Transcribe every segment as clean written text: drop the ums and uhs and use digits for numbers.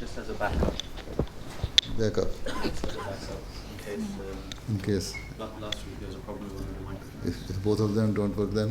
Just as a backup. Backup. In case. Last week there was a problem with the microphone. If both of them don't work, then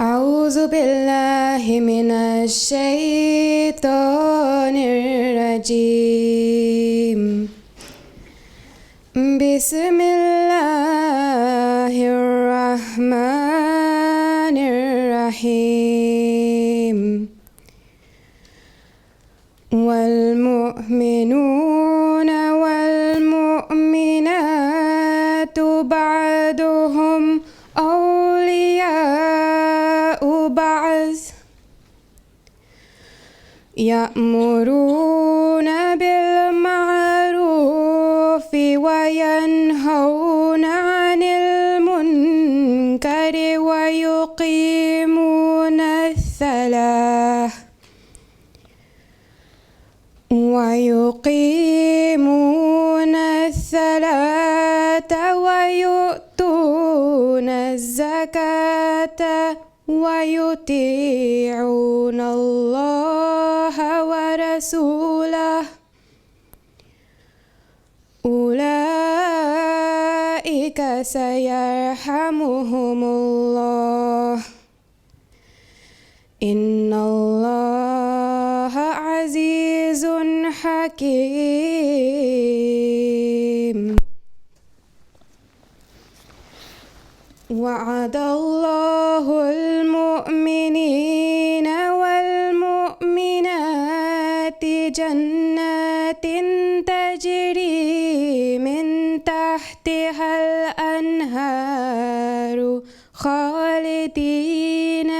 أعوذ بالله من الشيطان الرجيم بسم الله الرحمن الرحيم والمؤمنون والمؤمنات بعضهم أولياء بعض يأمرون بالمعروف وينهون عن المنكر ويقيمون الصلاة ويؤتون الزكاة ويطيعون الله ورسوله أولئك سيرحمهم الله إن الله عزيز حكيم وعد الله المؤمنين والمؤمنات جنات تجري من تحتها الأنهار خالدين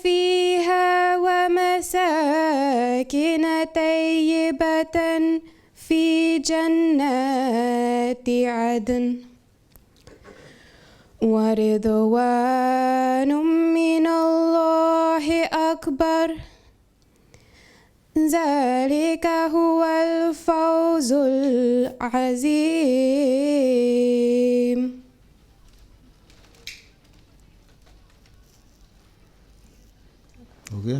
فيها ومساكن طيبة في جنات عدن ورضوان من الله أكبر ذلك هو الفوز العظيم. Okay.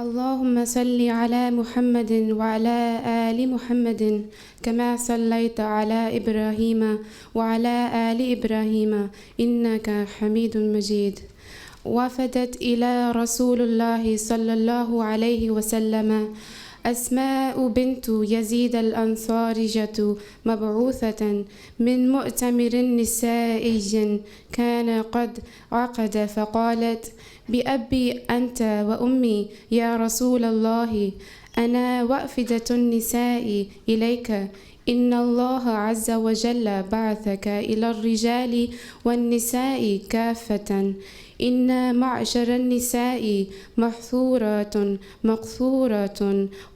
اللهم صل على محمد وعلى آل محمد كما صليت على إبراهيم وعلى آل إبراهيم إنك حميد مجيد. وفدت إلى رسول الله صلى الله عليه وسلم أسماء بنت يزيد الأنصارية مبعوثة من مؤتمر نسائي كان قد عقد، فقالت: بأبي أنت وأمي يا رسول الله، أنا وافدة النساء إليك إن الله عز وجل بعثك إلى الرجال والنساء كافة. إن معشر النساء محظورات مقصورات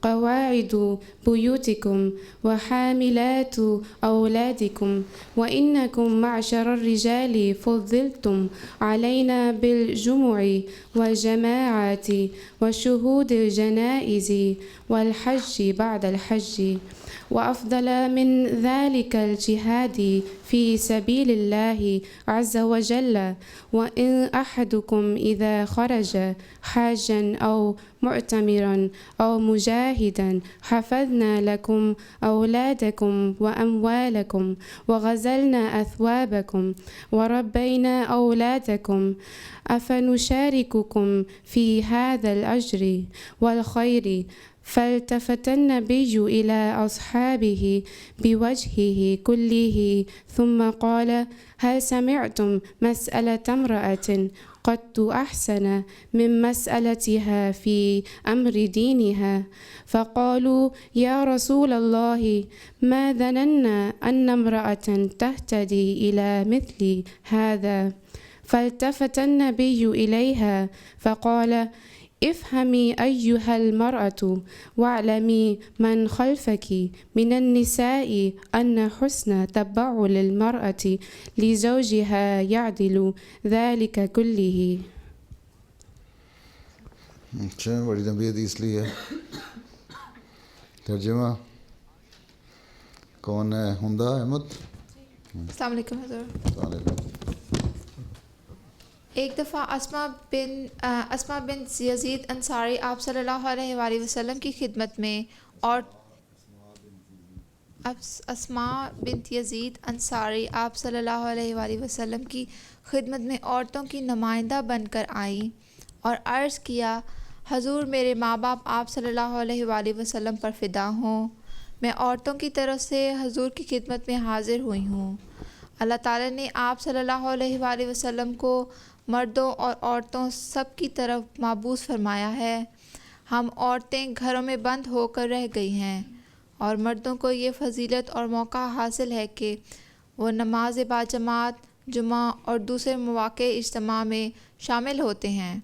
قواعد بيوتكم وحاملات أولادكم، وإنكم معشر الرجال فضلتم علينا بالجمع والجماعات وشهود الجنائز والحج بعد الحج، وأفضل من ذلك الجهاد في سبيل الله عز وجل. وإن أحدكم إذا خرج حاجا أو معتمرا أو مجاهدا حفظنا لكم أولادكم وأموالكم وغزلنا أثوابكم وربينا أولادكم، أفنشارككم في هذا الأجر والخير؟ فالتفت النبي إلى أصحابه بوجهه كله ثم قال: هل سمعتم مسألة امرأة قد أحسن من مسألتها في أمر دينها؟ فقالوا: يا رسول الله، ما ظننا أن امرأة تهتدي إلى مثل هذا. فالتفت النبي إليها فقال: افهمي أيها المرأة واعلمي من خلفك من النساء أن حسن تبعل المرأة لزوجها يعدل ذلك كله. اچھا، بڑی لمبی حدیث لی ہے. ترجمہ کون ہے؟ ہندا احمد. السلام علیکم حضور. السلام علیکم. ایک دفعہ اسما بن یزید انصاری آپ صلی اللہ علیہ وآلہ وسلم کی خدمت میں اور اسما بنت یزید انصاری آپ صلی اللہ علیہ وآلہ وسلم کی خدمت میں عورتوں کی نمائندہ بن کر آئیں اور عرض کیا: حضور، میرے ماں باپ آپ صلی اللہ علیہ وآلہ وسلم پر فدا ہوں. میں عورتوں کی طرف سے حضور کی خدمت میں حاضر ہوئی ہوں. اللہ تعالیٰ نے آپ صلی اللہ علیہ وآلہ وسلم کو مردوں اور عورتوں سب کی طرف مبعوث فرمایا ہے. ہم عورتیں گھروں میں بند ہو کر رہ گئی ہیں اور مردوں کو یہ فضیلت اور موقع حاصل ہے کہ وہ نماز باجماعت، جمعہ اور دوسرے مواقع اجتماع میں شامل ہوتے ہیں،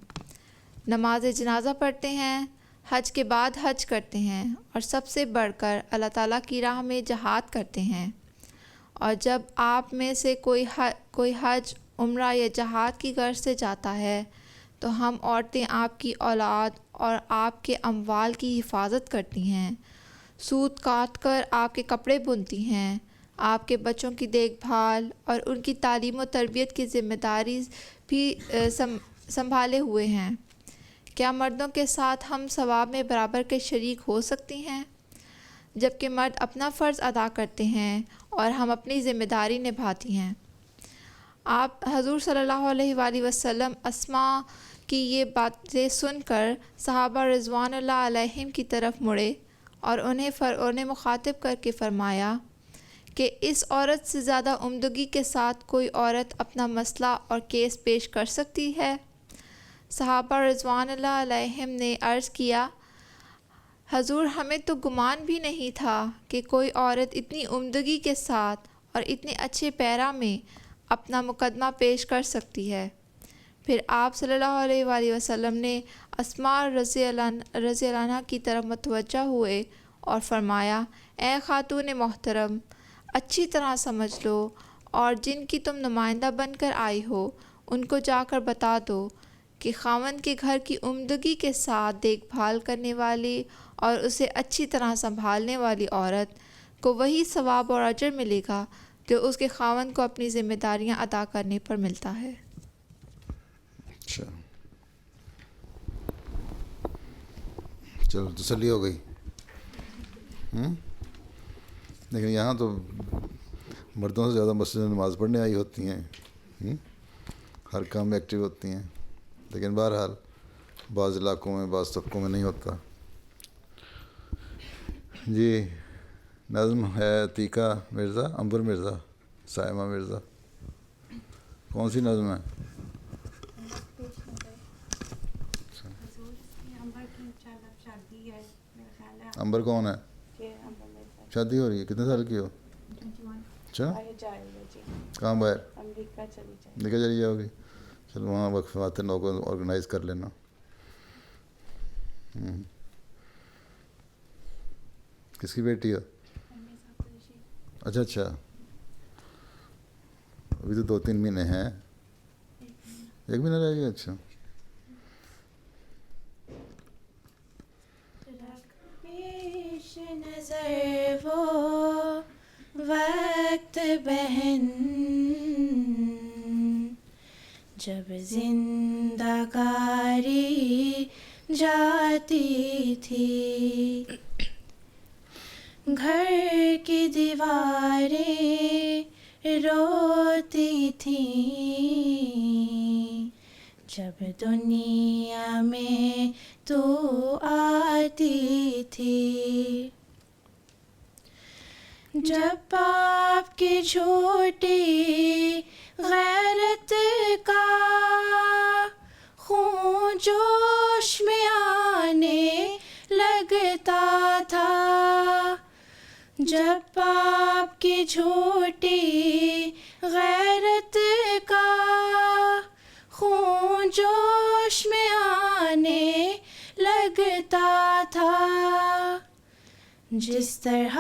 نماز جنازہ پڑھتے ہیں، حج کے بعد حج کرتے ہیں اور سب سے بڑھ کر اللہ تعالیٰ کی راہ میں جہاد کرتے ہیں. اور جب آپ میں سے کوئی حج، عمرہ یا جہاد کی غرض سے جاتا ہے تو ہم عورتیں آپ کی اولاد اور آپ کے اموال کی حفاظت کرتی ہیں، سوت کاٹ کر آپ کے کپڑے بنتی ہیں، آپ کے بچوں کی دیکھ بھال اور ان کی تعلیم و تربیت کی ذمہ داری بھی سنبھالے ہوئے ہیں. کیا مردوں کے ساتھ ہم ثواب میں برابر کے شریک ہو سکتی ہیں؟ جبکہ مرد اپنا فرض ادا کرتے ہیں اور ہم اپنی ذمہ داری نبھاتی ہیں. آپ حضور صلی اللہ علیہ وآلہ وسلم اسما کی یہ باتیں سن کر صحابہ رضوان اللہ علیہم کی طرف مڑے اور انہیں مخاطب کر کے فرمایا کہ اس عورت سے زیادہ عمدگی کے ساتھ کوئی عورت اپنا مسئلہ اور کیس پیش کر سکتی ہے؟ صحابہ رضوان اللہ علیہم نے عرض کیا: حضور، ہمیں تو گمان بھی نہیں تھا کہ کوئی عورت اتنی عمدگی کے ساتھ اور اتنے اچھے پیرا میں اپنا مقدمہ پیش کر سکتی ہے. پھر آپ صلی اللہ علیہ وآلہ وسلم نے اسماء رضی اللہ عنہ کی طرف متوجہ ہوئے اور فرمایا: اے خاتون محترم، اچھی طرح سمجھ لو اور جن کی تم نمائندہ بن کر آئی ہو ان کو جا کر بتا دو کہ خاوند کے گھر کی عمدگی کے ساتھ دیکھ بھال کرنے والی اور اسے اچھی طرح سنبھالنے والی عورت کو وہی ثواب اور اجر ملے گا جو اس کے خاوند کو اپنی ذمہ داریاں ادا کرنے پر ملتا ہے. اچھا، چلو تسلی ہو گئی. لیکن یہاں تو مردوں سے زیادہ مسجد میں نماز پڑھنے آئی ہوتی ہیں، ہر کام میں ایکٹیو ہوتی ہیں، لیکن بہرحال بعض علاقوں میں بعض طبقوں میں نہیں ہوتا. جی، نظم ہے عتیقہ مرزا، عنبر مرزا، سائمہ مرزا. کون سی نظم ہے؟ عنبر کون ہے؟ شادی ہو رہی ہے؟ کتنے سال کی ہو؟ اچھا، کہاں باہر؟ امریکہ چلی جاؤ گی؟ چلو وہاں وقف آتے لوگوں کو آرگنائز کر لینا. کس کی بیٹی ہو؟ اچھا اچھا، ابھی تو 2-3 مہینے ہیں. 1 مہینہ رہ گیا. اچھا. پیش نظر وہ وقت بہن جب زندگاری جاتی تھی، گھر کی دیواریں روتی تھیں جب دنیا میں تو آتی تھی. جب باپ کی جھوٹی غیرت کا خون جوش میں آنے لگتا تھا، جب باپ کی جھوٹی غیرت کا خون جوش میں آنے لگتا تھا، جس طرح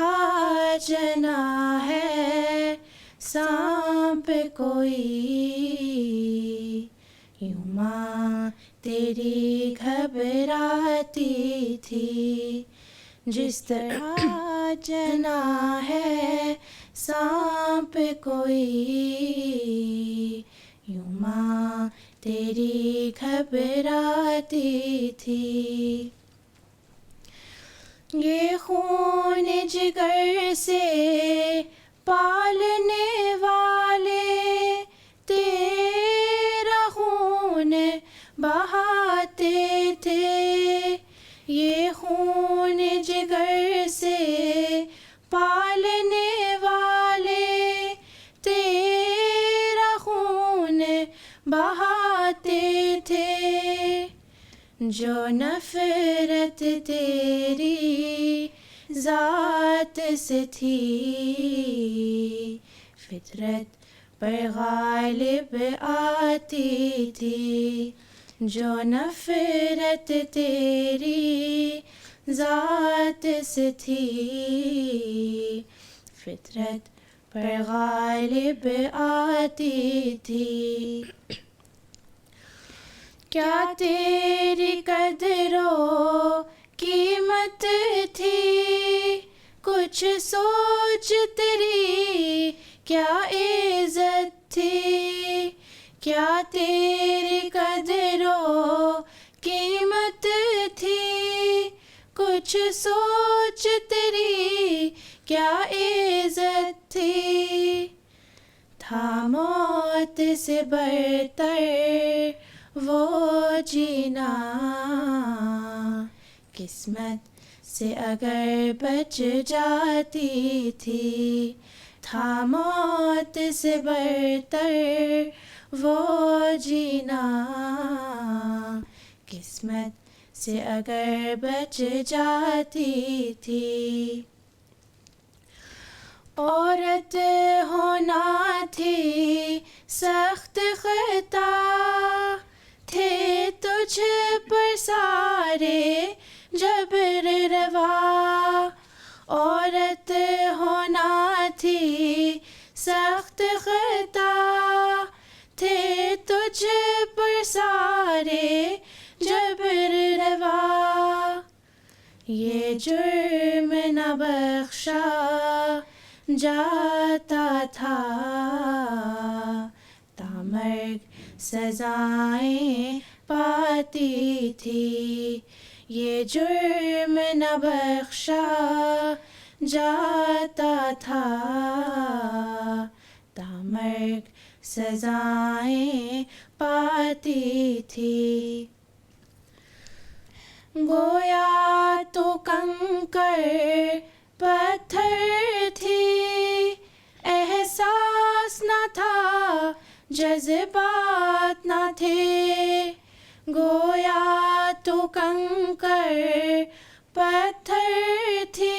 جنا ہے سانپ کوئی، یوں ماں تیری گھبراتی تھی. جس طرح جنا ہے سانپ کوئی، یوں ماں تیری گھبراتی تھی. یہ خون جگر سے پالنے والے تیرا خون بہاتے تھے، یہ خون جگر سے پالنے والے تیرا خون بہاتے تھے. جو نفرت تیری ذات سے تھی فطرت پر غالب آتی تھی، جو نفرت تیری ذات سے تھی فطرت پر غالب آتی تھی. کیا تیری قدر و قیمت تھی، کچھ سوچ تیری کیا عزت تھی. کیا تیری قدر و قیمت تھی، کچھ سوچ تیری کیا عزت تھی. تھا موت سے برتر وہ جینا، قسمت سے اگر بچ جاتی تھی. تھا موت سے برتر وہ جینا، قسمت سے اگر بچ جاتی تھی. عورت ہونا تھی سخت خطا، تھے تجھ پر سارے جبر روا. عورت ہونا تھی سخت خطا، تھے تجھ پر سارے جبر روا. یہ جرم نہ بخشا جاتا تھا، تامرگ سزائیں پاتی تھی. یہ جرم نہ بخشا جاتا تھا، تامرگ سزائیں پاتی تھی. گویا تو کنکر پتھر تھی، احساس نہ تھا جذبات نہ تھے. گویا تو کنکر پتھر تھی،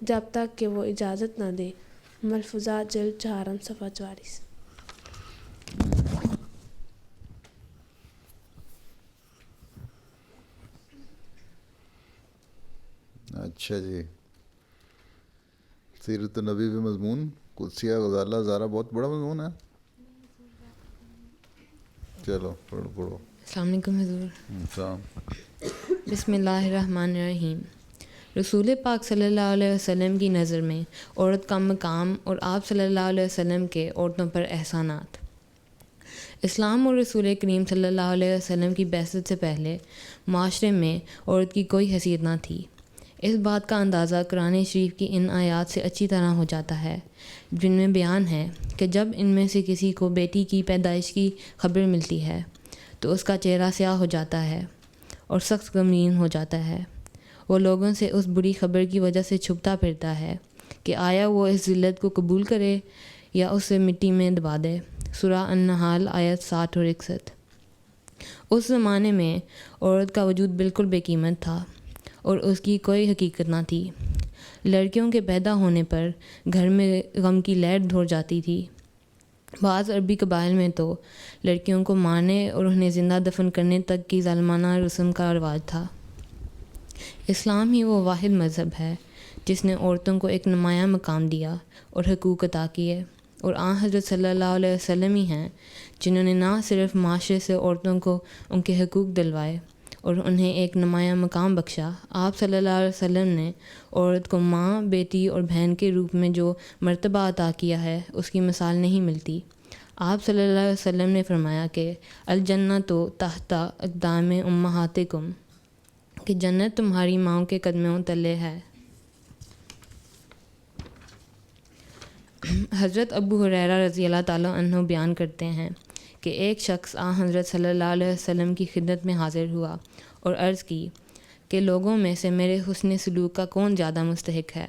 جب تک کہ وہ اجازت نہ دے۔ ملفوظات جلد 4 صفحہ 44۔ اچھا جی، سیرت النبی بھی مضمون، قدسیہ غزالہ زارہ بہت بڑا مضمون ہے۔ چلو پڑھو۔ السلام علیکم حضور۔ السلام۔ بسم اللہ الرحمن الرحیم۔ رسول پاک صلی اللہ علیہ وسلم کی نظر میں عورت کا مقام اور آپ صلی اللہ علیہ وسلم کے عورتوں پر احسانات۔ اسلام اور رسول کریم صلی اللہ علیہ وسلم کی بعثت سے پہلے معاشرے میں عورت کی کوئی حیثیت نہ تھی۔ اس بات کا اندازہ قرآن شریف کی ان آیات سے اچھی طرح ہو جاتا ہے جن میں بیان ہے کہ جب ان میں سے کسی کو بیٹی کی پیدائش کی خبر ملتی ہے تو اس کا چہرہ سیاہ ہو جاتا ہے اور سخت غمگین ہو جاتا ہے۔ وہ لوگوں سے اس بری خبر کی وجہ سے چھپتا پھرتا ہے کہ آیا وہ اس ذلت کو قبول کرے یا اسے مٹی میں دبا دے۔ سورہ النحل آیت 60 اور 61۔ اس زمانے میں عورت کا وجود بالکل بے قیمت تھا اور اس کی کوئی حقیقت نہ تھی۔ لڑکیوں کے پیدا ہونے پر گھر میں غم کی لہر دھوڑ جاتی تھی۔ بعض عربی قبائل میں تو لڑکیوں کو مارنے اور انہیں زندہ دفن کرنے تک کی ظالمانہ رسم کا رواج تھا۔ اسلام ہی وہ واحد مذہب ہے جس نے عورتوں کو ایک نمایاں مقام دیا اور حقوق عطا کیے، اور آن حضرت صلی اللہ علیہ وسلم ہی ہیں جنہوں نے نہ صرف معاشرے سے عورتوں کو ان کے حقوق دلوائے اور انہیں ایک نمایاں مقام بخشا۔ آپ صلی اللہ علیہ وسلم نے عورت کو ماں، بیٹی اور بہن کے روپ میں جو مرتبہ عطا کیا ہے اس کی مثال نہیں ملتی۔ آپ صلی اللہ علیہ وسلم نے فرمایا کہ الجنۃ تحت اقدام امہاتکم، کہ جنت تمہاری ماؤں کے قدموں تلے ہے۔ حضرت ابو ہریرہ رضی اللہ تعالیٰ عنہ بیان کرتے ہیں کہ ایک شخص حضرت صلی اللہ علیہ وسلم کی خدمت میں حاضر ہوا اور عرض کی کہ لوگوں میں سے میرے حسن سلوک کا کون زیادہ مستحق ہے؟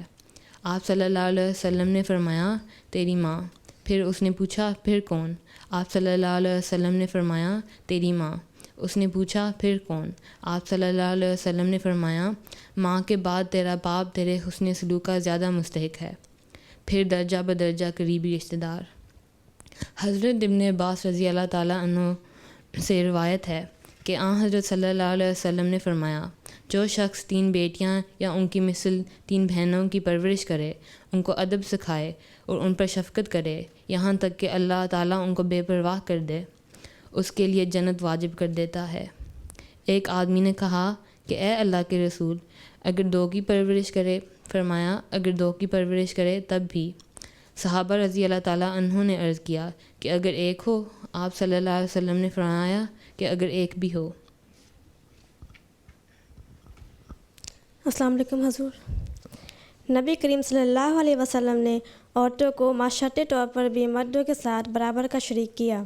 آپ صلی اللہ علیہ وسلم نے فرمایا تیری ماں۔ پھر اس نے پوچھا پھر کون؟ آپ صلی اللہ علیہ وسلم نے فرمایا تیری ماں۔ اس نے پوچھا پھر کون؟ آپ صلی اللہ علیہ وسلم نے فرمایا ماں کے بعد تیرا باپ تیرے حسن سلوک کا زیادہ مستحق ہے، پھر درجہ بدرجہ قریبی رشتہ دار۔ حضرت ابن عباس رضی اللہ تعالیٰ عنہ سے روایت ہے کہ حضرت صلی اللہ علیہ وسلم نے فرمایا جو شخص 3 بیٹیاں یا ان کی مثل 3 بہنوں کی پرورش کرے، ان کو ادب سکھائے اور ان پر شفقت کرے یہاں تک کہ اللہ تعالیٰ ان کو بے پرواہ کر دے، اس کے لیے جنت واجب کر دیتا ہے۔ ایک آدمی نے کہا کہ اے اللہ کے رسول، اگر 2 کی پرورش کرے؟ فرمایا اگر 2 کی پرورش کرے تب بھی۔ صحابہ رضی اللہ تعالیٰ عنہ نے عرض کیا کہ اگر 1 ہو؟ آپ صلی اللہ علیہ وسلم نے فرمایا کہ اگر 1 بھی ہو۔ السلام علیکم حضور۔ نبی کریم صلی اللہ علیہ وسلم نے عورتوں کو معاشرتی طور پر بھی مردوں کے ساتھ برابر کا شریک کیا۔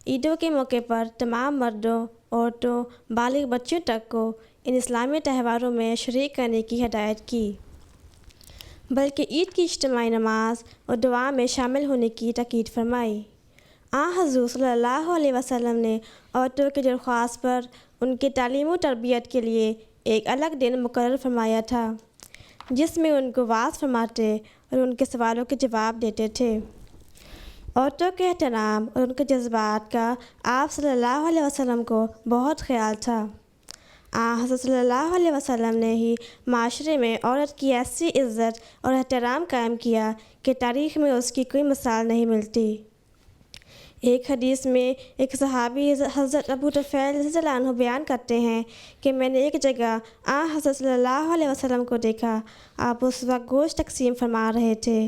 عیدوں کے موقع پر تمام مردوں، عورتوں، بالغ بچوں تک کو ان اسلامی تہواروں میں شریک کرنے کی ہدایت کی، بلکہ عید کی اجتماعی نماز اور دعا میں شامل ہونے کی تاکید فرمائی۔ حضور صلی اللہ علیہ وسلم نے عورتوں کی درخواست پر ان کی تعلیم و تربیت کے لیے ایک الگ دن مقرر فرمایا تھا جس میں ان کو واعظ فرماتے اور ان کے سوالوں کے جواب دیتے تھے۔ عورتوں کے احترام اور ان کے جذبات کا آپ صلی اللہ علیہ وسلم کو بہت خیال تھا۔ حضرت صلی اللہ علیہ وسلم نے ہی معاشرے میں عورت کی ایسی عزت اور احترام قائم کیا کہ تاریخ میں اس کی کوئی مثال نہیں ملتی۔ ایک حدیث میں ایک صحابی حضرت ابو طفیل رضی اللہ عنہ بیان کرتے ہیں کہ میں نے ایک جگہ حضرت صلی اللہ علیہ وسلم کو دیکھا، آپ اس وقت گوشت تقسیم فرما رہے تھے۔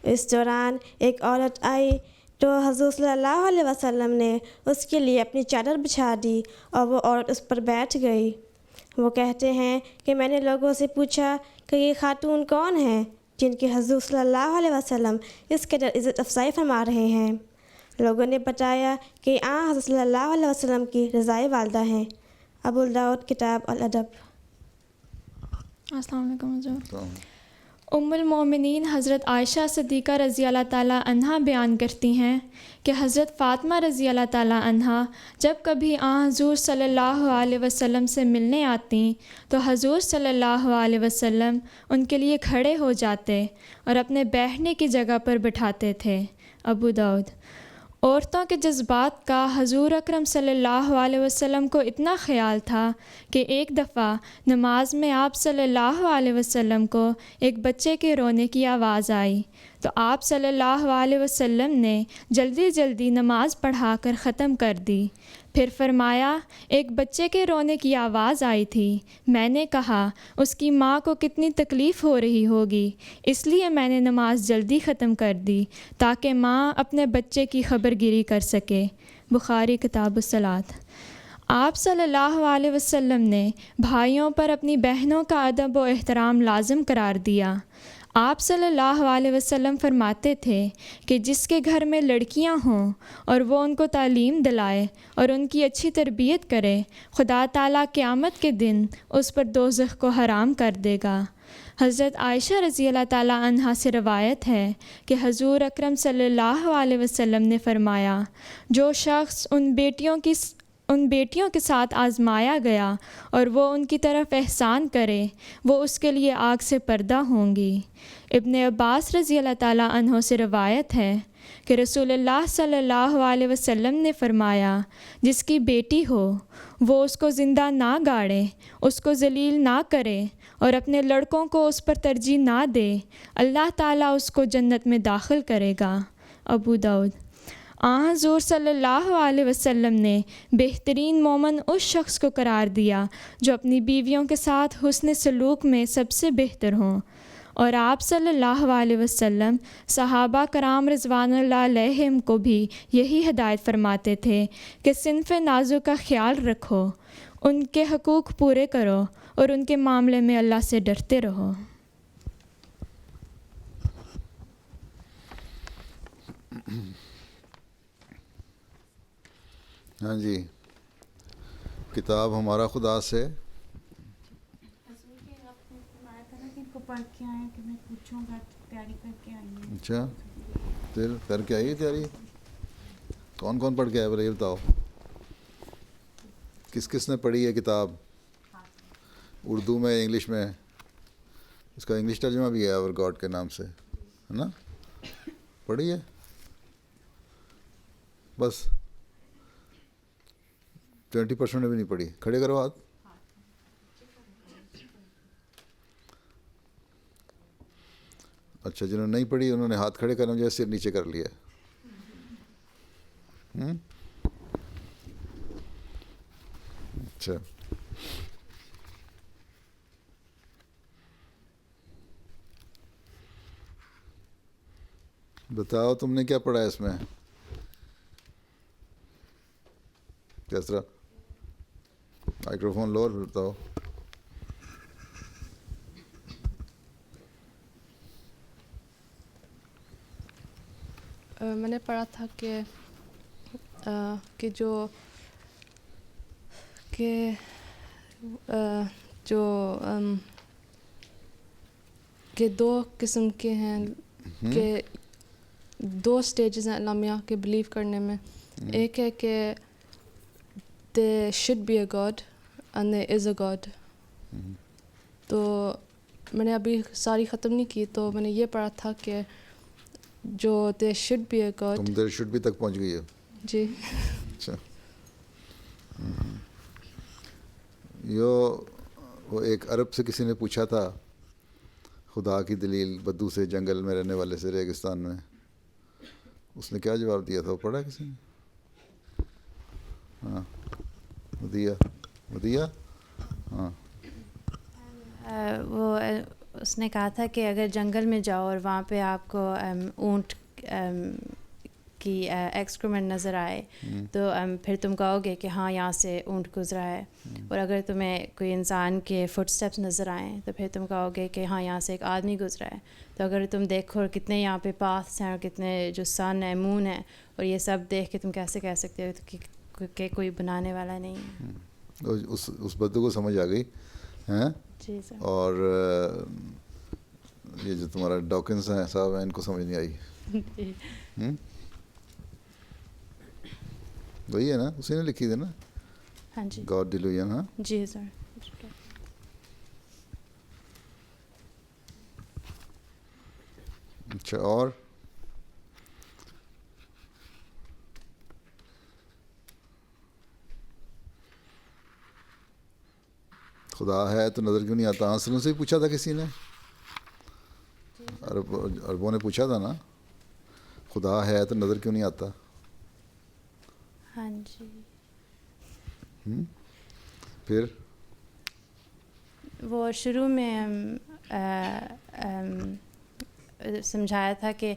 اس دوران ایک عورت آئی تو حضور صلی اللہ علیہ وسلم نے اس کے لیے اپنی چادر بچھا دی اور وہ عورت اس پر بیٹھ گئی۔ وہ کہتے ہیں کہ میں نے لوگوں سے پوچھا کہ یہ خاتون کون ہیں جن کی حضور صلی اللہ علیہ وسلم اس قدر عزت افزائی فرما رہے ہیں؟ لوگوں نے بتایا کہ حضرت صلی اللہ علیہ وسلم کی رضائے والدہ ہیں۔ ابو داؤد کتاب الادب۔ السلام علیکم حضور۔ ام المومنین حضرت عائشہ صدیقہ رضی اللہ تعالیٰ عنہا بیان کرتی ہیں کہ حضرت فاطمہ رضی اللہ تعالیٰ عنہا جب کبھی حضور صلی اللہ علیہ وسلم سے ملنے آتیں تو حضور صلی اللہ علیہ وسلم ان کے لیے کھڑے ہو جاتے اور اپنے بیٹھنے کی جگہ پر بٹھاتے تھے۔ ابو داؤد۔ عورتوں کے جذبات کا حضور اکرم صلی اللہ علیہ وسلم کو اتنا خیال تھا کہ ایک دفعہ نماز میں آپ صلی اللہ علیہ وسلم کو ایک بچے کے رونے کی آواز آئی تو آپ صلی اللہ علیہ وسلم نے جلدی جلدی نماز پڑھا کر ختم کر دی۔ پھر فرمایا ایک بچے کے رونے کی آواز آئی تھی، میں نے کہا اس کی ماں کو کتنی تکلیف ہو رہی ہوگی، اس لیے میں نے نماز جلدی ختم کر دی تاکہ ماں اپنے بچے کی خبر گیری کر سکے۔ بخاری کتاب الصلاۃ۔ آپ صلی اللہ علیہ وسلم نے بھائیوں پر اپنی بہنوں کا ادب و احترام لازم قرار دیا۔ آپ صلی اللہ علیہ وسلم فرماتے تھے کہ جس کے گھر میں لڑکیاں ہوں اور وہ ان کو تعلیم دلائے اور ان کی اچھی تربیت کرے، خدا تعالیٰ قیامت کے دن اس پر دوزخ کو حرام کر دے گا۔ حضرت عائشہ رضی اللہ تعالیٰ عنہا سے روایت ہے کہ حضور اکرم صلی اللہ علیہ وسلم نے فرمایا، جو شخص ان بیٹیوں کے ساتھ آزمایا گیا اور وہ ان کی طرف احسان کرے، وہ اس کے لیے آگ سے پردہ ہوں گی۔ ابن عباس رضی اللہ تعالیٰ عنہ سے روایت ہے کہ رسول اللہ صلی اللہ علیہ وسلم نے فرمایا، جس کی بیٹی ہو وہ اس کو زندہ نہ گاڑے، اس کو ذلیل نہ کرے اور اپنے لڑکوں کو اس پر ترجیح نہ دے، اللہ تعالیٰ اس کو جنت میں داخل کرے گا۔ ابو داؤد۔ حضور صلی اللہ علیہ وسلم نے بہترین مومن اس شخص کو قرار دیا جو اپنی بیویوں کے ساتھ حسن سلوک میں سب سے بہتر ہوں، اور آپ صلی اللہ علیہ وسلم صحابہ کرام رضوان اللہ علیہم کو بھی یہی ہدایت فرماتے تھے کہ صنف نازو کا خیال رکھو، ان کے حقوق پورے کرو اور ان کے معاملے میں اللہ سے ڈرتے رہو۔ ہاں جی، کتاب ہمارا خدا سے اچھا پھر کر کے آئی تیاری؟ کون کون پڑھ کے آئے بھائی بتاؤ؟ کس کس نے پڑھی ہے کتاب؟ اردو میں، انگلش میں؟ اس کا انگلش ترجمہ بھی ہے اور گاڈ کے نام سے، ہے نا؟ پڑھی ہے؟ بس 20% نے بھی نہیں پڑھی۔ کھڑے کرو ہاتھ۔ اچھا، جنہوں نے نہیں پڑھی انہوں نے ہاتھ کھڑے کرنا جو سر نیچے کر لیا۔ اچھا، بتاؤ تم نے کیا پڑھا ہے اس میں؟ کس طرح؟ مائکروفون لو اور بتاؤ۔ میں نے پڑھا تھا کہ دو قسم کے ہیں، کہ دو سٹیجز ہیں علماء کے بلیو کرنے میں۔ ایک ہے کہ there should be a God and there is a God۔ تو میں نے ابھی ساری ختم نہیں کی، تو میں نے یہ پڑھا تھا کہ جو there should be a God۔ تم there should be تک پہنچ گئی ہو؟ جی۔ اچھا، وہ ایک عرب سے کسی نے پوچھا تھا خدا کی دلیل بدو سے، جنگل میں رہنے والے سے، ریگستان میں۔ اس نے کیا جواب دیا تھا؟ وہ پڑھا کسی نے؟ ہاں، ودیا۔ ہاں، وہ اس نے کہا تھا کہ اگر جنگل میں جاؤ اور وہاں پہ آپ کو اونٹ کی ایکسکریمنٹ نظر آئے تو پھر تم کہو گے کہ ہاں یہاں سے اونٹ گزرا ہے، اور اگر تمہیں کوئی انسان کے فٹ سٹیپس نظر آئیں تو پھر تم کہو گے کہ ہاں یہاں سے ایک آدمی گزرا ہے۔ تو اگر تم دیکھو اور کتنے یہاں پہ پاتھس ہیں اور کتنے جو سن ہے، مون ہے، اور یہ سب دیکھ کے تم کیسے کہہ سکتے ہو کہ کوئی بنانے والا نہیں ہے؟ اس بدو کو سمجھ آ گئی ہیں؟ جی سر۔ اور یہ جو تمہارا ڈاکنس ہیں صاحب ہیں ان کو سمجھ نہیں آئی. وہی ہے نا, اسی نے لکھی تھی نا, ہاں جی گاڈ ڈیلوژن. ہاں جی سر. اچھا, اور خدا ہے تو نظر کیوں نہیں آتا؟ آنسروں سے ہی پوچھا تھا کسی نے, عربوں نے پوچھا تھا نا, خدا ہے تو نظر کیوں نہیں آتا؟ ہاں جی. پھر وہ شروع میں سمجھایا تھا کہ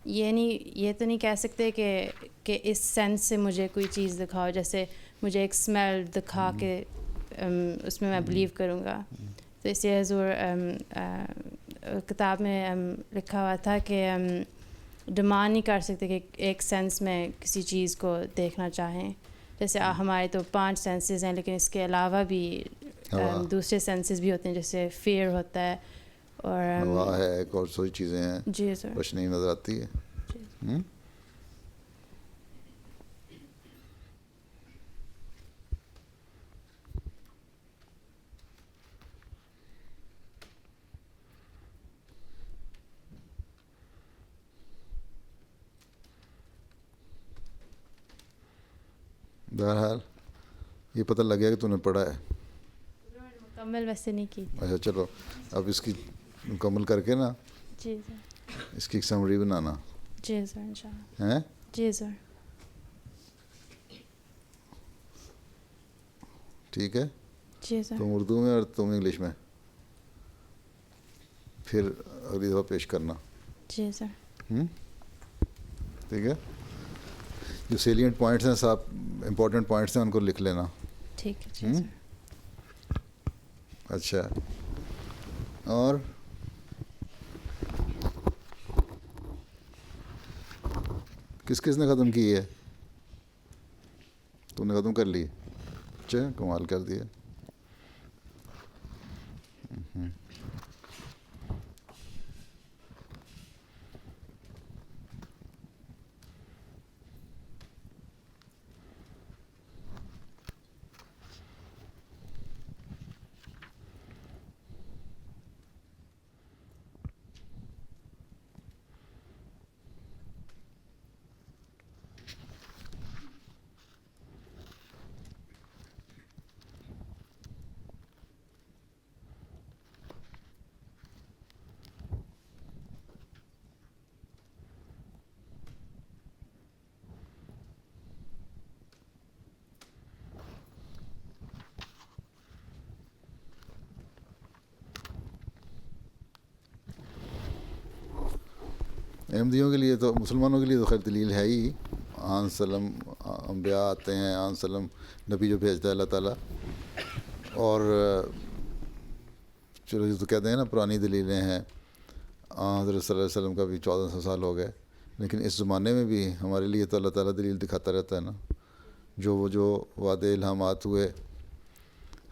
یہ تو نہیں کہہ سکتے کہ اس سینس سے مجھے کوئی چیز دکھاؤ, جیسے مجھے ایک اسمیل دکھا کے اس میں بلیو کروں گا. تو اس لیے حضور کتاب میں لکھا ہوا تھا کہ ڈیمانڈ نہیں کر سکتے کہ ایک سینس میں کسی چیز کو دیکھنا چاہیں. جیسے ہمارے تو 5 سینسز ہیں, لیکن اس کے علاوہ بھی دوسرے سینسز بھی ہوتے ہیں, جیسے فیئر ہوتا ہے اور ہوا ہے, ایک اور سوئی چیزیں ہیں جی سر روشنی نظر آتی ہے. بہرحال یہ پتہ لگ گیا کہ تو نے پڑھا ہے. مکمل ویسے نہیں کی. اچھا چلو, اب اس کی مکمل کر کے نا جی سر. اس کی ایک سمری بنانا. جی سر انشاءاللہ. ہیں جی سر. ٹھیک ہے, جی سر. تم اردو میں اور تم انگلش میں, پھر اگلی دفعہ پیش کرنا. جی سر. ٹھیک ہے, جو سیلینٹ پوائنٹس ہیں صاحب, امپورٹنٹ پوائنٹس ہیں, ان کو لکھ لینا. ٹھیک ہے. جی سر. اچھا, اور کس کس نے ختم کی ہے؟ تم نے ختم کر لی؟ اچھا, کمال کر دیا. احمدیوں کے لیے تو, مسلمانوں کے لیے تو خیر دلیل ہے ہی. آن سلم انبیاء آتے ہیں, آن سلم نبی جو بھیجتا ہے اللہ تعالیٰ. اور چلو یہ تو کہتے ہیں نا پرانی دلیلیں ہیں, حضرت صلی اللہ علیہ وسلم کا بھی 1400 سال ہو گئے, لیکن اس زمانے میں بھی ہمارے لیے تو اللہ تعالیٰ دلیل دکھاتا رہتا ہے نا. جو وعدے الہامات ہوئے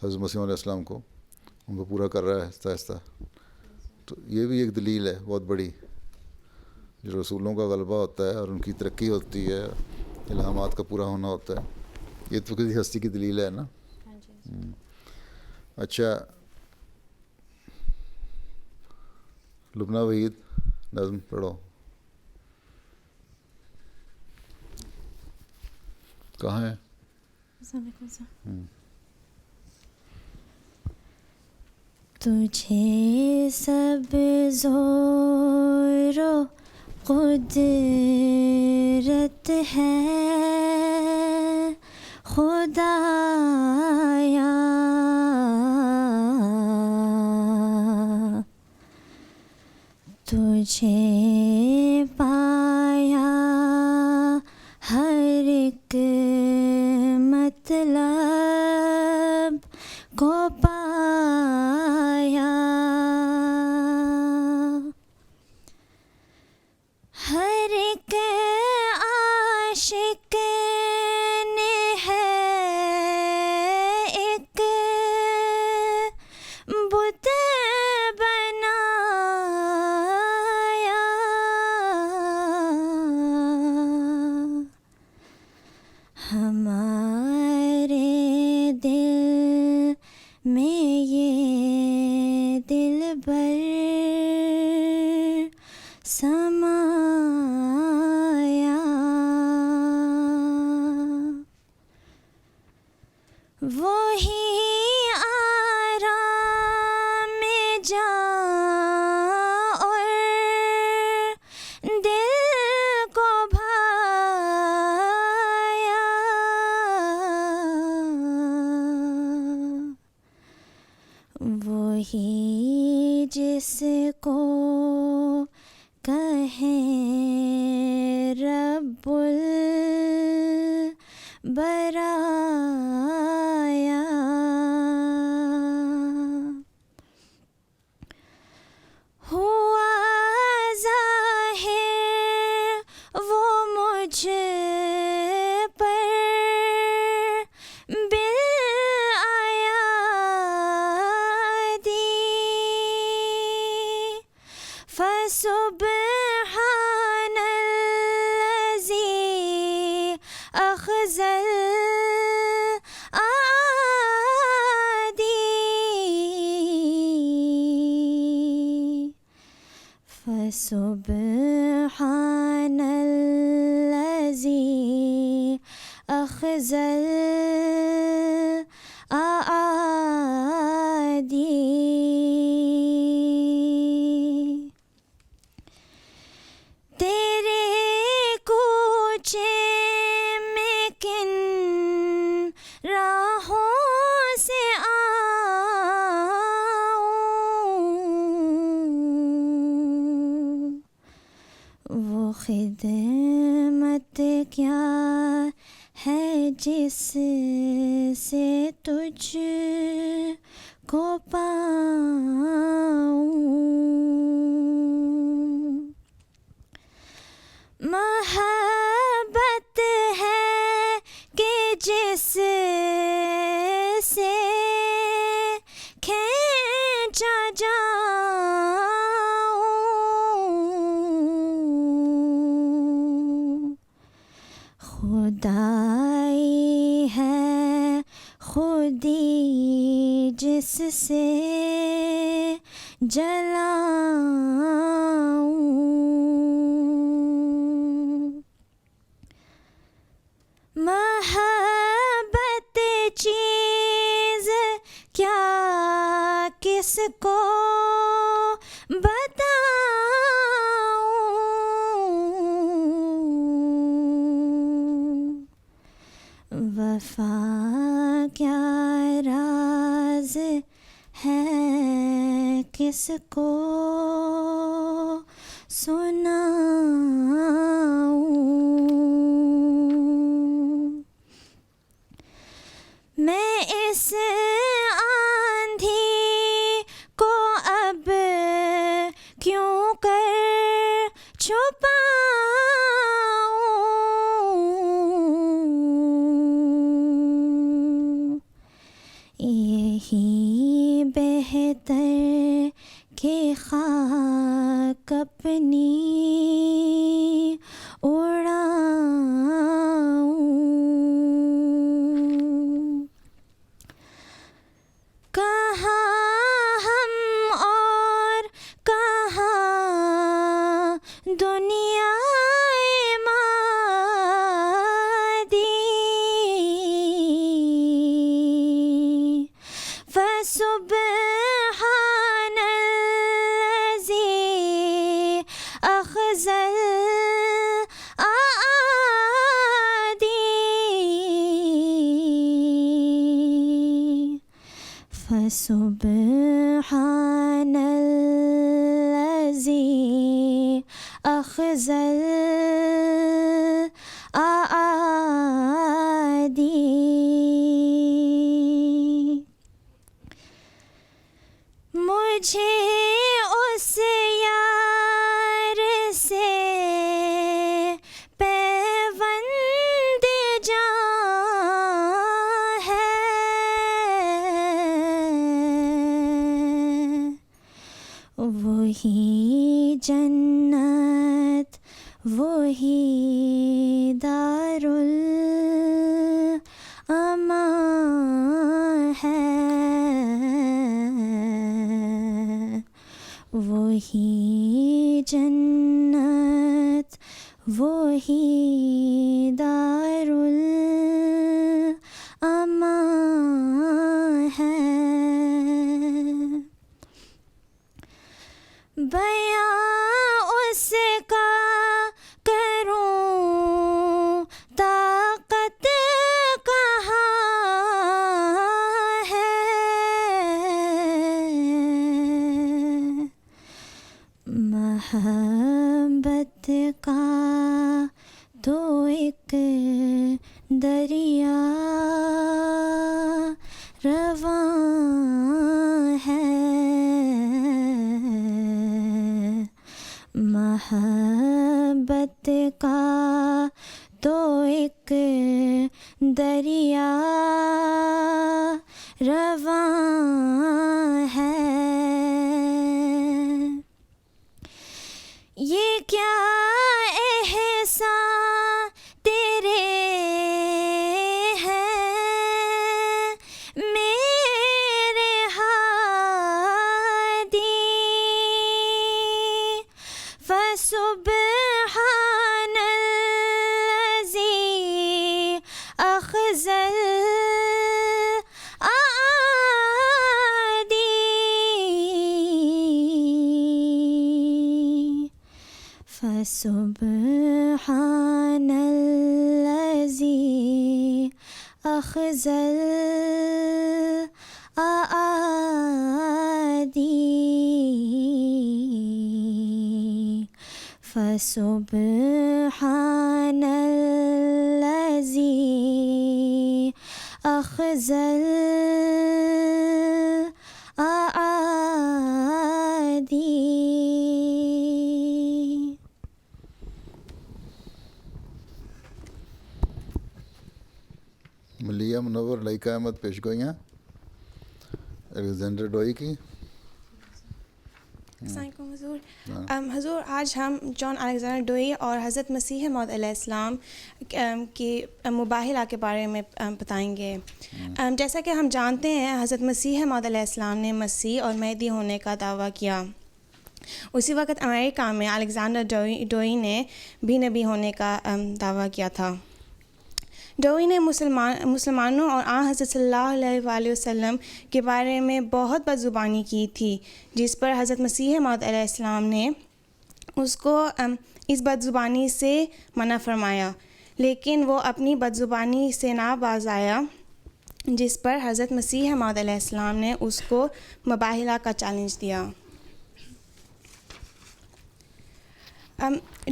حضرت مسیح علیہ السلام کو, ان کو پورا کر رہا ہے آہستہ آہستہ. تو یہ بھی ایک دلیل ہے بہت بڑی, جو رسولوں کا غلبہ ہوتا ہے اور ان کی ترقی ہوتی ہے, الہامات کا پورا ہونا ہوتا ہے. یہ تو کسی ہستی کی دلیل ہے نا. اچھا, لبنہ وحید نظم پڑھو. کہاں ہے؟ تجھے سب زور و قدرت ہے خدایا, تجھے پایا ہر ایک مطلب کو پایا, ہر ایک عاشق نے ہے ایک بت بنایا, ہمارے دل میں یہ دلبر سمایا، وہی آرام جاں اور دل کو بھایا، وہی جس کو کہیں رب البرایا، ہوا ظاہر وہ مجھ پر بالآیادی، فسبحان الذی اخذ الآدی، فسبحان الذی اخذ الآدی، تیرے کوچے میں کن راہوں سے آؤں، وہ خدمت کیا ہے جس سے تجھ کو پاؤں، محبت ہے کہ جس سے کھینچا جاؤں، خدائی ہے خودی جس سے جلاؤں، محبت چیز کیا کس کو بتاؤں، وفا کیا راز ہے کس کو سناؤں، میں اس آندھی کو اب کیوں کر چھپاؤں، یہی بہتر کہ خاک اپنی اڑاؤں، کہاں ہم اور کہاں دنیا مادی، فسبحان الذی اخذ الآدی، فسبحان الذی اخذ الآدی، مجھے اس یار سے پیوند جاں ہے، وہی جنت وہی دار وہی جنت وہی دارالامان ہے. بیاں اس کا کروں طاقت کہاں ہے. محبت کا تو ایک دریا رواں ہے. محبت کا تو ایک دریا رواں ہے. یہ کیا احسان تیرے ہیں میرے ہادی. فسبحان الذی اخذل فسبحان الذی اخذ الاعادی. فسبحان الذی اخذ الاعادی. ملیہ منور لائقہ احمد پیشگوئیاں الیگزینڈر ڈوئی کی. السلام علیکم حضور. حضور آج ہم جان الیگزینڈر ڈوئی اور حضرت مسیح موعود علیہ السلام کی مباحلہ کے بارے میں بتائیں گے. جیسا کہ ہم جانتے ہیں حضرت مسیح موعود علیہ السلام نے مسیح اور مہدی ہونے کا دعویٰ کیا. اسی وقت امریکہ میں الیگزینڈر ڈوئی نے بھی نبی ہونے کا دعویٰ کیا تھا. ڈوئی نے مسلمانوں اور آن حضرت صلی اللہ علیہ وآلہ وسلم کے بارے میں بہت بدزبانی کی تھی، جس پر حضرت مسیح موعود علیہ السلام نے اس کو اس بدزبانی سے منع فرمایا، لیکن وہ اپنی بدزبانی سے نہ باز آیا، جس پر حضرت مسیح موعود علیہ السلام نے اس کو مباحلہ کا چیلنج دیا.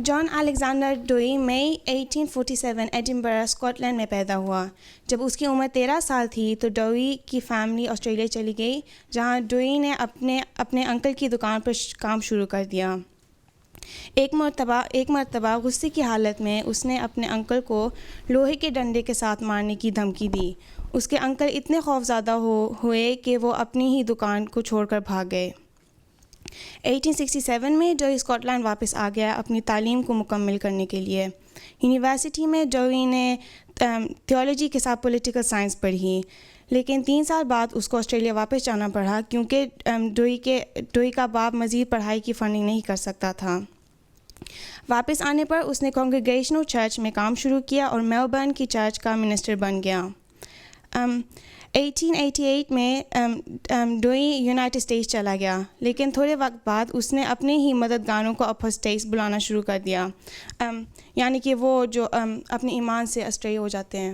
جان الیگزینڈر ڈوئی مئی 1847 ایڈنبرا اسکاٹ لینڈ میں پیدا ہوا. جب اس کی عمر 13 سال تھی تو ڈوئی کی فیملی آسٹریلیا چلی گئی، جہاں ڈوئی نے اپنے انکل کی دکان پر کام شروع کر دیا. ایک مرتبہ غصے کی حالت میں اس نے اپنے انکل کو لوہے کے ڈنڈے کے ساتھ مارنے کی دھمکی دی. اس کے انکل اتنے خوفزدہ ہوئے کہ وہ اپنی ہی دکان کو چھوڑ کر بھاگ گئے. 1867 میں ڈوئی اسکاٹ لینڈ واپس آ گیا اپنی تعلیم کو مکمل کرنے کے لیے. یونیورسٹی میں ڈوئی نے تھیولوجی کے ساتھ پولیٹیکل سائنس پڑھی، لیکن 3 سال بعد اس کو آسٹریلیا واپس جانا پڑا کیونکہ ڈوئی کا باپ مزید پڑھائی کی فنڈنگ نہیں کر سکتا تھا. واپس آنے پر اس نے کانگریگیشنل چرچ میں کام شروع کیا اور میلبرن کی چرچ کا منسٹر بن گیا. 1888 میں ڈوئی یونائٹڈ اسٹیٹس چلا گیا، لیکن تھوڑے وقت بعد اس نے اپنے ہی مددگاروں کو اپوسٹیٹس بلانا شروع کر دیا، یعنی کہ وہ جو اپنے ایمان سے اسٹرے ہو جاتے ہیں.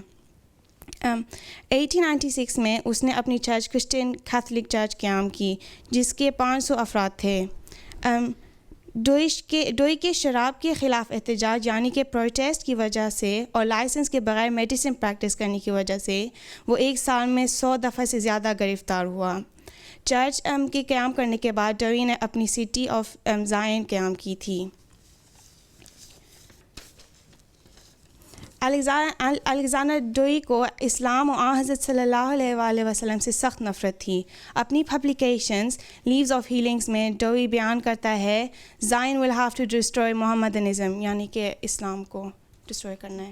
1896 میں اس نے اپنی چرچ کرسچین کیتھولک چرچ قیام کی، جس کے 500 افراد تھے. ڈوئی کے شراب کے خلاف احتجاج یعنی کہ پروٹیسٹ کی وجہ سے اور لائسنس کے بغیر میڈیسن پریکٹس کرنے کی وجہ سے وہ 1 سال میں 100 دفعہ سے زیادہ گرفتار ہوا. چرچ کے قیام کرنے کے بعد ڈوئی نے اپنی سٹی آف زائن قیام کی تھی. الیگزینڈر ڈوئی کو اسلام اور آن حضرت صلی اللہ علیہ وآلہ وسلم سے سخت نفرت تھی. اپنی پبلیکیشنز لیوز آف ہیلنگز میں ڈوئی بیان کرتا ہے Zion will have to destroy محمدنزم، یعنی کہ اسلام کو ڈسٹروائے کرنا ہے.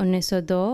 1902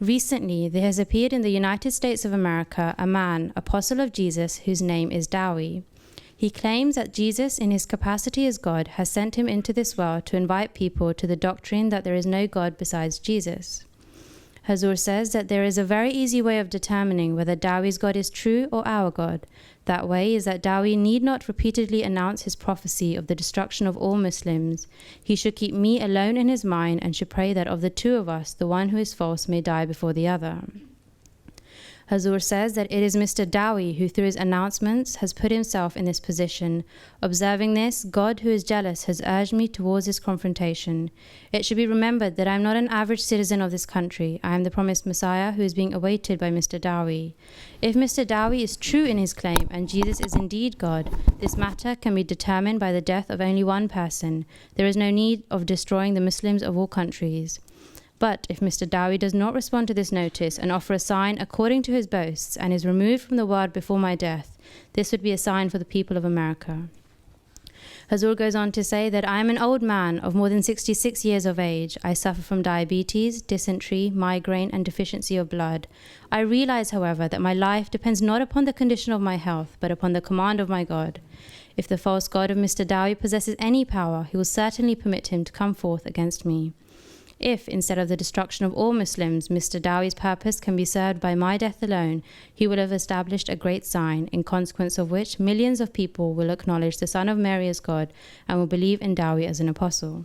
Recently, there has appeared in the United States of America a man, apostle of Jesus, whose name is Dowie. He claims that Jesus, in his capacity as God, has sent him into this world to invite people to the doctrine that there is no God besides Jesus. Hazur says that there is a very easy way of determining whether Dawie's God is true or our God. That way is that Dowie need not repeatedly announce his prophecy of the destruction of all Muslims. He should keep me alone in his mind and should pray that of the two of us, the one who is false may die before the other. Hazur says that it is Mr. Dowie who, through his announcements, has put himself in this position. Observing this, God, who is jealous, has urged me towards this confrontation. It should be remembered that I am not an average citizen of this country. I am the promised Messiah who is being awaited by Mr. Dowie. If Mr. Dowie is true in his claim and Jesus is indeed God, this matter can be determined by the death of only one person. There is no need of destroying the Muslims of all countries. But if Mr. Dowie does not respond to this notice and offer a sign according to his boasts and is removed from the world before my death, this would be a sign for the people of America. Hazur goes on to say that I am an old man of more than 66 years of age. I suffer from diabetes, dysentery, migraine, and deficiency of blood. I realize, however, that my life depends not upon the condition of my health, but upon the command of my God. If the false God of Mr. Dowie possesses any power, he will certainly permit him to come forth against me. If, instead of the destruction of all Muslims, Mr. Dowie's purpose can be served by my death alone, he will have established a great sign, in consequence of which millions of people will acknowledge the Son of Mary as God and will believe in Dowie as an apostle.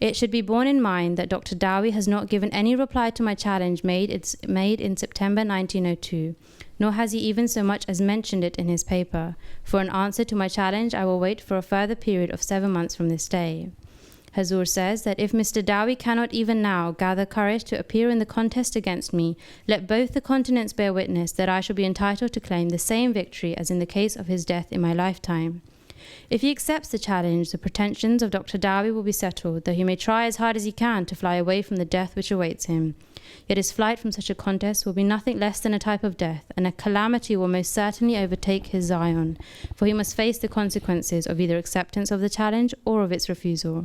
It should be borne in mind that Dr. Dowie has not given any reply to my challenge made in September 1902, nor has he even so much as mentioned it in his paper. For an answer to my challenge, I will wait for a further period of 7 months from this day. Hazur says that if Mr. Dowie cannot even now gather courage to appear in the contest against me, let both the continents bear witness that I shall be entitled to claim the same victory as in the case of his death in my lifetime. If he accepts the challenge, the pretensions of Dr. Dowie will be settled, though he may try as hard as he can to fly away from the death which awaits him. Yet his flight from such a contest will be nothing less than a type of death, and a calamity will most certainly overtake his Zion, for he must face the consequences of either acceptance of the challenge or of its refusal.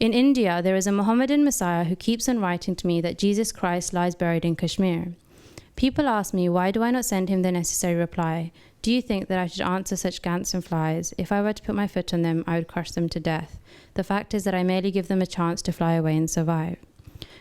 In India, there is a Mohammedan Messiah who keeps on writing to me that Jesus Christ lies buried in Kashmir. People ask me, why do I not send him the necessary reply? Do you think that I should answer such gants and flies? If I were to put my foot on them, I would crush them to death. The fact is that I merely give them a chance to fly away and survive.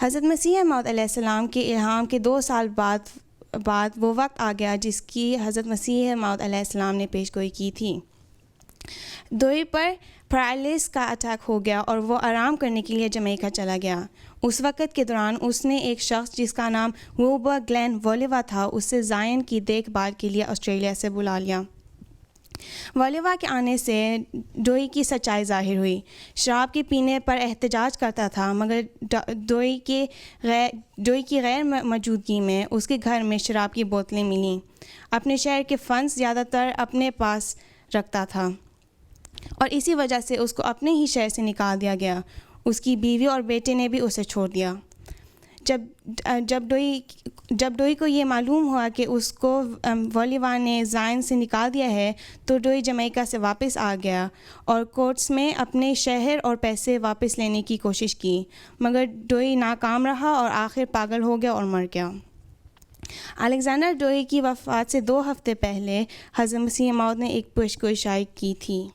حضرت مسیح موعود علیہ السلام کے الہام کے 2 سال بعد وہ وقت آ گیا جس کی حضرت مسیح موعود علیہ السلام نے پیش گوئی کی تھی. دوئی پر پیرالائسس کا اٹیک ہو گیا اور وہ آرام کرنے کے لیے جمیکا چلا گیا. اس وقت کے دوران اس نے ایک شخص جس کا نام ووبر گلین والیوا تھا اسے زائن کی دیکھ بھال کے لیے آسٹریلیا سے بلا لیا. والیوا کے آنے سے ڈوئی کی سچائی ظاہر ہوئی. شراب کے پینے پر احتجاج کرتا تھا مگر ڈوئی کی غیر موجودگی میں اس کے گھر میں شراب کی بوتلیں ملیں. اپنے شہر کے فنڈز زیادہ تر اپنے پاس رکھتا تھا اور اسی وجہ سے اس کو اپنے ہی شہر سے نکال دیا گیا. اس کی بیوی اور بیٹے نے بھی اسے چھوڑ دیا. جب ڈوئی کو یہ معلوم ہوا کہ اس کو والیوا نے زائن سے نکال دیا ہے تو ڈوئی جمیکا سے واپس آ گیا اور کورٹس میں اپنے شہر اور پیسے واپس لینے کی کوشش کی مگر ڈوئی ناکام رہا اور آخر پاگل ہو گیا اور مر گیا. الیگزینڈر ڈوئی کی وفات سے 2 ہفتے پہلے حضرت مسیح موعود نے ایک پیشگوئی شائع کی تھی.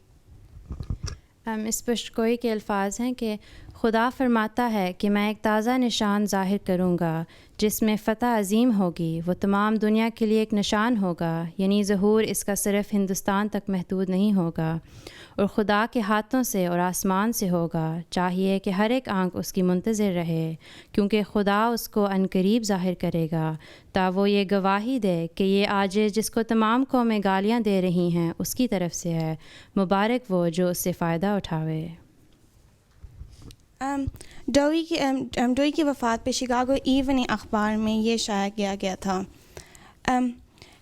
اس پیشگوئی کے الفاظ ہیں کہ خدا فرماتا ہے کہ میں ایک تازہ نشان ظاہر کروں گا جس میں فتح عظیم ہوگی. وہ تمام دنیا کے لیے ایک نشان ہوگا یعنی ظہور اس کا صرف ہندوستان تک محدود نہیں ہوگا اور خدا کے ہاتھوں سے اور آسمان سے ہوگا. چاہیے کہ ہر ایک آنکھ اس کی منتظر رہے کیونکہ خدا اس کو عنقریب ظاہر کرے گا تا وہ یہ گواہی دے کہ یہ عاجز جس کو تمام قومیں گالیاں دے رہی ہیں اس کی طرف سے ہے. مبارک وہ جو اس سے فائدہ اٹھاوے. ڈوئی کی وفات پہ شکاگو ایوننگ اخبار میں یہ شائع کیا گیا تھا.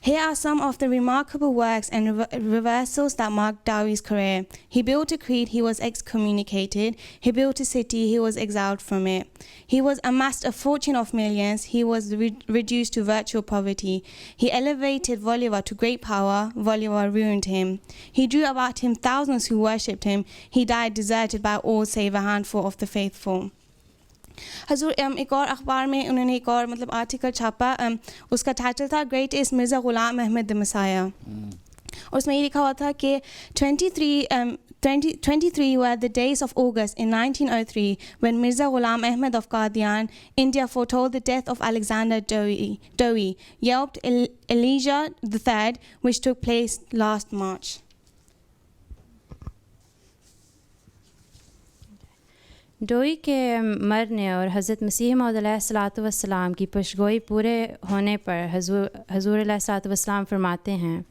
Here are some of the remarkable works and reversals that marked Dowie's career. He built a creed, he was excommunicated. He built a city, he was exiled from it. He amassed a fortune of millions. He was reduced to virtual poverty. He elevated Bolivar to great power. Bolivar ruined him. He drew about him thousands who worshipped him. He died deserted by all save a handful of the faithful. حضور ایک اور اخبار میں انہوں نے ایک اور article چھاپا. اس کا ٹائٹل تھا گریٹ از مرزا غلام احمد دی مسیح اور اس میں یہ لکھا ہوا تھا کہ 23 were the days of August in 1903 when Mirza Ghulam Ahmad of Qadian, India foretold the death of Alexander Dowie, yelped Elijah III, which took place last March. ڈوئی کے مرنے اور حضرت مسیح موعود علیہ الصلاۃ والسلام کی پیشگوئی پورے ہونے پر حضور علیہ الصلاۃ والسلام فرماتے ہیں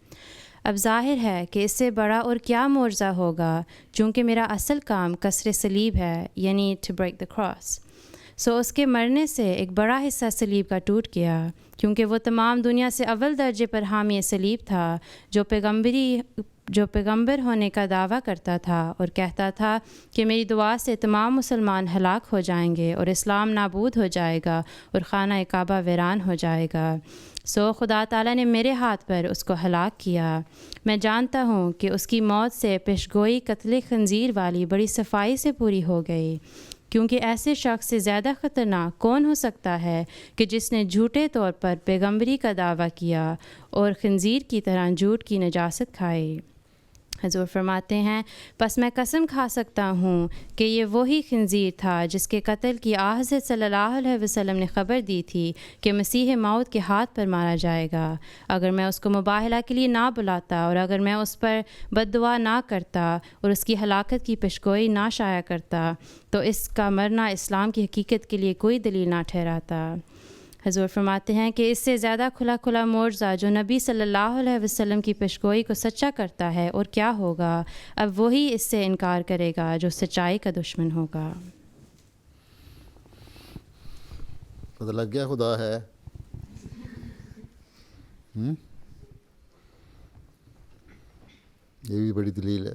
اب ظاہر ہے کہ اس سے بڑا اور کیا معجزہ ہوگا چونکہ میرا اصل کام کسر صلیب ہے یعنی ٹو بریک دا کراس. سو اس کے مرنے سے ایک بڑا حصہ صلیب کا ٹوٹ گیا کیونکہ وہ تمام دنیا سے اول درجے پر حامی صلیب تھا جو پیغمبر ہونے کا دعویٰ کرتا تھا اور کہتا تھا کہ میری دعا سے تمام مسلمان ہلاک ہو جائیں گے اور اسلام نابود ہو جائے گا اور خانہ کعبہ ویران ہو جائے گا. سو خدا تعالیٰ نے میرے ہاتھ پر اس کو ہلاک کیا. میں جانتا ہوں کہ اس کی موت سے پیشگوئی قتل خنزیر والی بڑی صفائی سے پوری ہو گئی کیونکہ ایسے شخص سے زیادہ خطرناک کون ہو سکتا ہے کہ جس نے جھوٹے طور پر پیغمبری کا دعویٰ کیا اور خنزیر کی طرح جھوٹ کی نجاست کھائی. حضور فرماتے ہیں پس میں قسم کھا سکتا ہوں کہ یہ وہی خنزیر تھا جس کے قتل کی حضرت صلی اللہ علیہ وسلم نے خبر دی تھی کہ مسیح موعود کے ہاتھ پر مارا جائے گا. اگر میں اس کو مباہلہ کے لیے نہ بلاتا اور اگر میں اس پر بد دعا نہ کرتا اور اس کی ہلاکت کی پیشگوئی نہ شائع کرتا تو اس کا مرنا اسلام کی حقیقت کے لیے کوئی دلیل نہ ٹھہراتا. حضور فرماتے ہیں کہ اس سے زیادہ کھلا معجزہ جو نبی صلی اللہ علیہ وسلم کی پیشگوئی کو سچا کرتا ہے اور کیا ہوگا. اب وہی اس سے انکار کرے گا جو سچائی کا دشمن ہوگا. پتہ لگ گیا خدا ہے. یہ بھی بڑی دلیل ہے.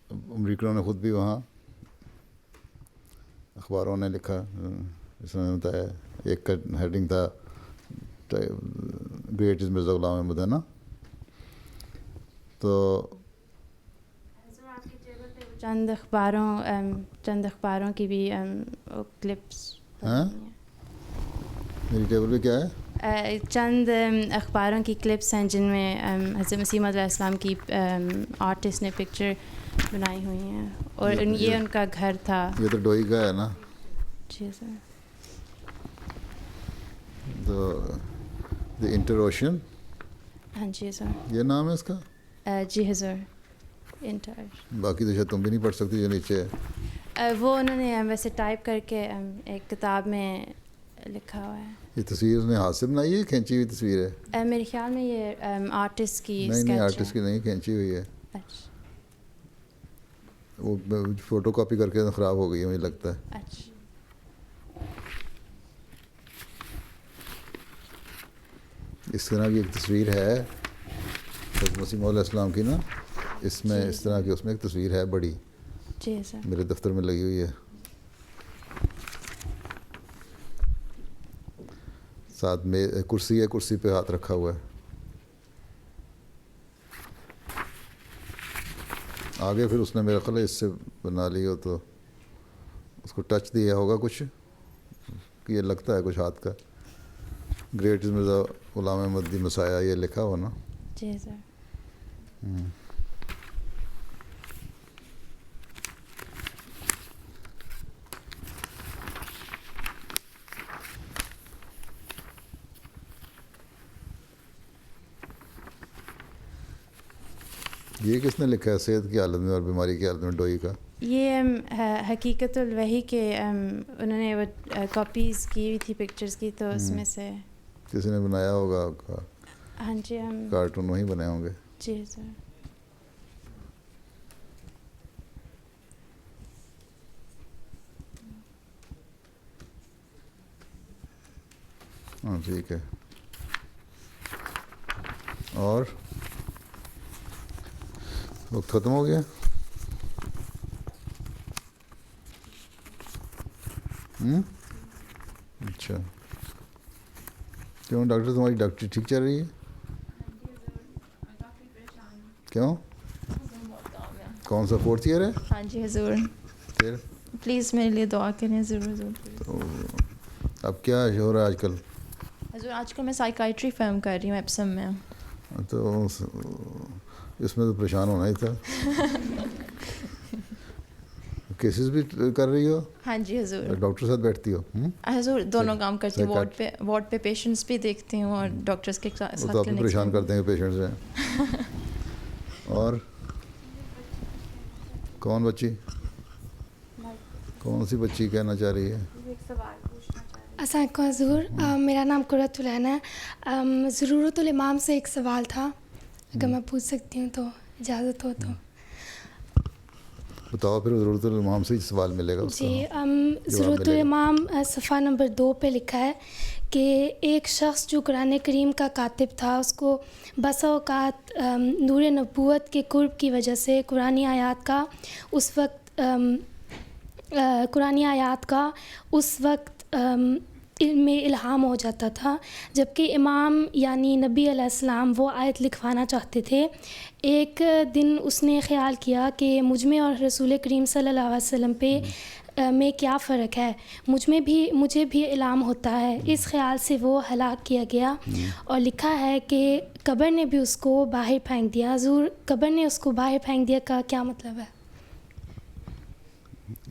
امریکیوں نے خود بھی وہاں اخباروں نے لکھا اس میں بتایا ایک کا ہیڈنگ تھا گریٹ از مرزا غلام احمد ہے نا. تو چند اخباروں کی بھی کلپس ہاں میری ٹیبل پہ کیا ہے چند اخباروں کی کلپس ہیں جن میں حضرت مسیح موعود علیہ السلام کی آرٹسٹ نے پکچر بنائی ہوئی ہیں اور یہ ان کا گھر تھا. یہ تو ڈوئی کا ہے نا. جی سر. تو دی انٹر اوشین ہاں جی حضور. یہ نام ہے اس کا. جی حضور انٹر. باقی تو شاید تم بھی نہیں پڑھ سکتی جو نیچے ہے. وہ انہوں نے ویسے ٹائپ کر کے ایک کتاب میں لکھا ہوا ہے. یہ تصویر اس نے ہاتھ سے بنائی ہے کھینچی ہوئی تصویر ہے؟ میرے خیال میں یہ آرٹسٹ کی نہیں آرٹسٹ کی نہیں کھینچی ہوئی ہے. اچھا وہ فوٹو کاپی کر کے خراب ہو گئی ہے مجھے لگتا ہے. اچھا اس طرح کی ایک تصویر ہے حضرت مسیح موعود علیہ السلام کی نا, اس میں اس طرح کی اس میں ایک تصویر ہے بڑی, جی سر. میرے دفتر میں لگی ہوئی ہے. ساتھ میں کرسی ہے, کرسی پہ ہاتھ رکھا ہوا ہے. آگے پھر اس نے میرا خیال ہے اس سے بنا لی ہو تو اس کو ٹچ دیا ہوگا کچھ کہ یہ لگتا ہے کچھ ہاتھ کا. گریٹ مرزا غلام احمد دی مسایہ یہ لکھا ہوا نا. جی سر. یہ کس نے لکھا ہے صحت کی حالت میں اور بیماری کی حالت میں ڈوئی کا؟ یہ حقیقت الوحی کے انہوں نے وہ کاپیز کی ہوئی تھی پکچرز کی, تو اس میں سے کسی نے بنایا ہوگا. ہاں جی کارٹون وہیں بنے ہوں گے. جی سر. ہاں ٹھیک ہے. اور وقت ختم ہو گیا. اچھا کیوں ڈاکٹر تمہاری ڈاکٹری ٹھیک چل رہی ہے؟ کیوں کون سا 4th ایئر ہے؟ ہاں جی حضور. پھر پلیز میرے لیے دعا کریں ضرور ضرور. تو اب کیا ہو رہا ہے آج کل؟ حضور آج کل میں سائیکائٹری فرم کر رہی ہوں ایپسم میں. تو اس میں تو پریشان ہونا ہی تھا. کیسز بھی کر رہی ہو؟ ہاں جی حضور. ڈاکٹر ساتھ بیٹھتی ہو؟ حضور دونوں کام کرتی ہوں, وارڈ پہ پیشنٹس بھی دیکھتی ہوں اور ڈاکٹرس کے ساتھ. وہ تو آپ بھی پریشان کرتے ہیں پیشنٹس ہیں. اور کون بچی, کون سی بچی کہنا چاہ رہی ہے؟ السلام علیکم حضور, میرا نام قرۃ العین ہے. ضرورت الامام سے ایک سوال تھا, اگر میں پوچھ سکتی ہوں تو اجازت ہو تو. بتاؤ پھر ضرورت الامام سے ہی سوال ملے گا. جی ضرورت الامام صفحہ نمبر 2 پہ لکھا ہے کہ ایک شخص جو قرآن کریم کا کاتب تھا, اس کو بسا اوقات نور نبوت کے قرب کی وجہ سے قرآنی آیات کا اس وقت علم الہام ہو جاتا تھا, جبکہ امام یعنی نبی علیہ السلام وہ آیت لکھوانا چاہتے تھے. ایک دن اس نے خیال کیا کہ مجھ میں اور رسول کریم صلی اللہ علیہ وسلم پہ میں کیا فرق ہے, مجھے بھی الہام ہوتا ہے. اس خیال سے وہ ہلاک کیا گیا, اور لکھا ہے کہ قبر نے بھی اس کو باہر پھینک دیا. حضور قبر نے اس کو باہر پھینک دیا کا کیا مطلب ہے؟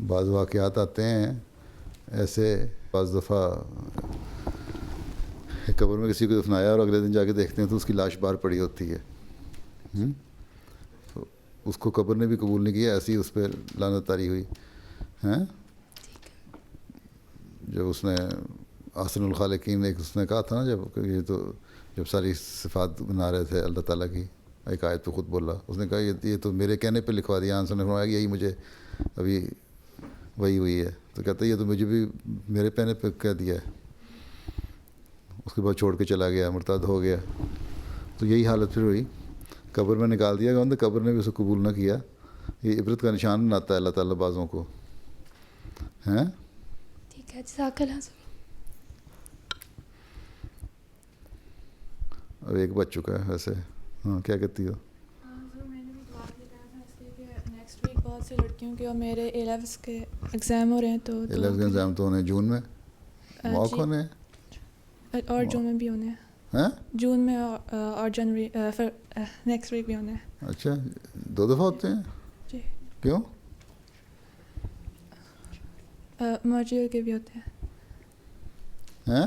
بعض واقعات آتے ہیں ایسے, بعض دفعہ قبر میں کسی کو دفنایا اور اگلے دن جا کے دیکھتے ہیں تو اس کی لاش باہر پڑی ہوتی ہے. تو اس کو قبر نے بھی قبول نہیں کیا, ایسی اس پہ لعنت طاری ہوئی ہیں. جب اس نے احسن الخالقین ایک اس نے کہا تھا نا, جب ساری صفات بنا رہے تھے اللہ تعالیٰ کی, ایک آیت پہ خود بولا, اس نے کہا یہ تو میرے کہنے پہ لکھوا دیا. آنسر نے فرمایا کہ یہی مجھے ابھی وہی ہوئی ہے. تو کہتا ہے یہ تو مجھے بھی میرے کہنے پہ کہہ دیا ہے. اس کے بعد چھوڑ کے چلا گیا, مرتد ہو گیا. تو یہی حالت پھر ہوئی, قبر میں نکال دیا گیا. قبر نے بھی اسے قبول نہ کیا. یہ عبرت کا نشان بناتا ہے اللہ تعالیٰ بعضوں کو, ہیں. ٹھیک ہے, جزاک اللہ. اب ایک بچ چکا ہے ویسے. ہاں کیا کہتی ہو؟ نیکسٹ ویک بہت سی لڑکیوں کے اور میرے A-levels کے ایگزام ہو رہے ہیں. تو A-levels کے ایگزام تو ہونے جون میں, موقع ہونے اور جون میں بھی ہونے ہیں. جون میں اور جنوری, نیکسٹ ویک بھی ہونے ہیں. اچھا 2 دفعہ ہوتے ہیں؟ جی. کیوں؟ ماڈیول کے بھی ہوتے ہیں.